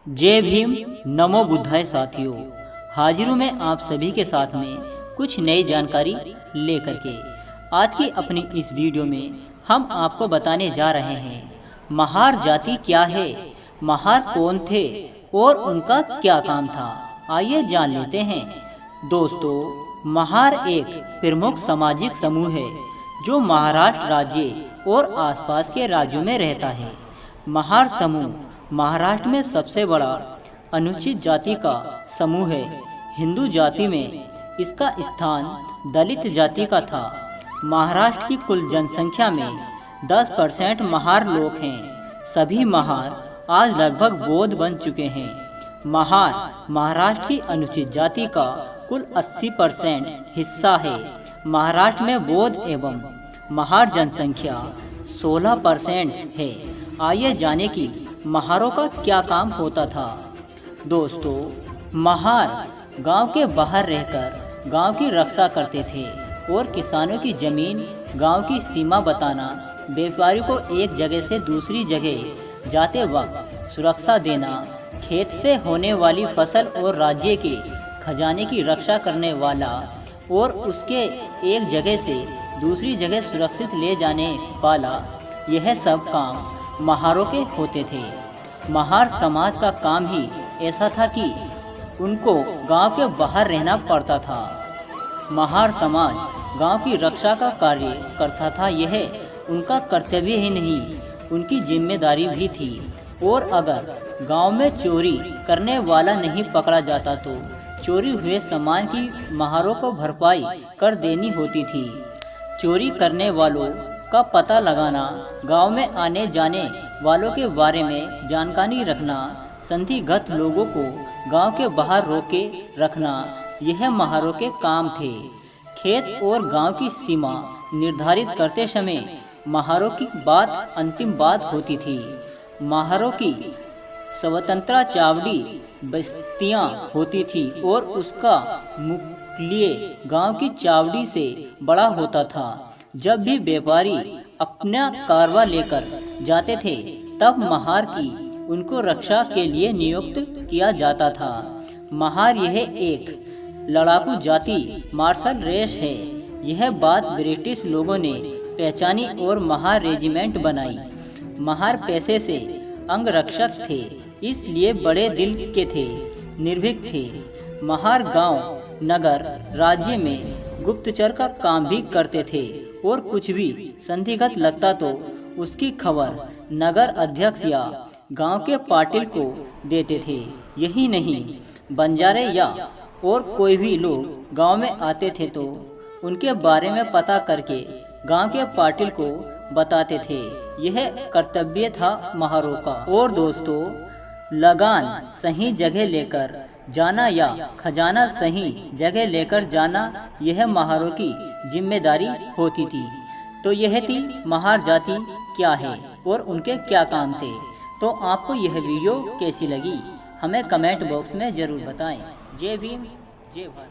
जय भीम, नमो बुद्धाय साथियों। हाजिर हूं मैं आप सभी के साथ में कुछ नई जानकारी लेकर के। आज की अपनी इस वीडियो में हम आपको बताने जा रहे हैं महार जाति क्या है, महार कौन थे और उनका क्या काम था। आइए जान लेते हैं। दोस्तों, महार एक प्रमुख सामाजिक समूह है जो महाराष्ट्र राज्य और आसपास के राज्यों में रहता है। महार समूह महाराष्ट्र में सबसे बड़ा अनुसूचित जाति का समूह है। हिंदू जाति में इसका स्थान दलित जाति का था। महाराष्ट्र की कुल जनसंख्या में 10% महार लोग हैं। सभी महार आज लगभग बौद्ध बन चुके हैं। महार महाराष्ट्र की अनुसूचित जाति का कुल 80% हिस्सा है। महाराष्ट्र में बौद्ध एवं महार जनसंख्या 16% है। आइए जाने कि महारों का क्या काम होता था। दोस्तों, महार गांव के बाहर रहकर गांव की रक्षा करते थे और किसानों की जमीन, गांव की सीमा बताना, व्यापारी को एक जगह से दूसरी जगह जाते वक्त सुरक्षा देना, खेत से होने वाली फसल और राज्य के खजाने की रक्षा करने वाला और उसके एक जगह से दूसरी जगह सुरक्षित ले जाने वाला, यह सब काम महारों के होते थे। महार समाज का काम ही ऐसा था कि उनको गांव के बाहर रहना पड़ता था। महार समाज गांव की रक्षा का कार्य करता था। यह उनका कर्तव्य ही नहीं, उनकी जिम्मेदारी भी थी। और अगर गांव में चोरी करने वाला नहीं पकड़ा जाता तो चोरी हुए सामान की महारों को भरपाई कर देनी होती थी। चोरी करने वालों का पता लगाना, गांव में आने जाने वालों के बारे में जानकारी रखना, संदिग्ध लोगों को गांव के बाहर रोके रखना, यह महारों के काम थे। खेत और गांव की सीमा निर्धारित करते समय महारों की बात अंतिम बात होती थी। महारों की स्वतंत्र चावड़ी बस्तियां होती थी और उसका मूल्य गांव की चावड़ी से बड़ा होता था। जब भी व्यापारी अपना कारवा लेकर जाते थे तब महार की उनको रक्षा के लिए नियुक्त किया जाता था। महार यह एक लड़ाकू जाति मार्शल रेस है। यह बात ब्रिटिश लोगों ने पहचानी और महार रेजिमेंट बनाई। महार पैसे से अंगरक्षक थे, इसलिए बड़े दिल के थे, निर्भीक थे। महार गांव, नगर, राज्य में गुप्तचर का काम भी करते थे और कुछ भी संदिग्ध लगता तो उसकी खबर नगर अध्यक्ष या गांव के पाटिल को देते थे। यही नहीं, बंजारे या और कोई भी लोग गांव में आते थे तो उनके बारे में पता करके गांव के पाटिल को बताते थे। यह कर्तव्य था महारों का। और दोस्तों, लगान सही जगह लेकर जाना या खजाना सही जगह लेकर जाना, यह महारों की जिम्मेदारी होती थी। तो यह थी महार जाति क्या है और उनके क्या काम थे। तो आपको यह वीडियो कैसी लगी हमें कमेंट बॉक्स में ज़रूर बताएं। जय भीम, जय भारत।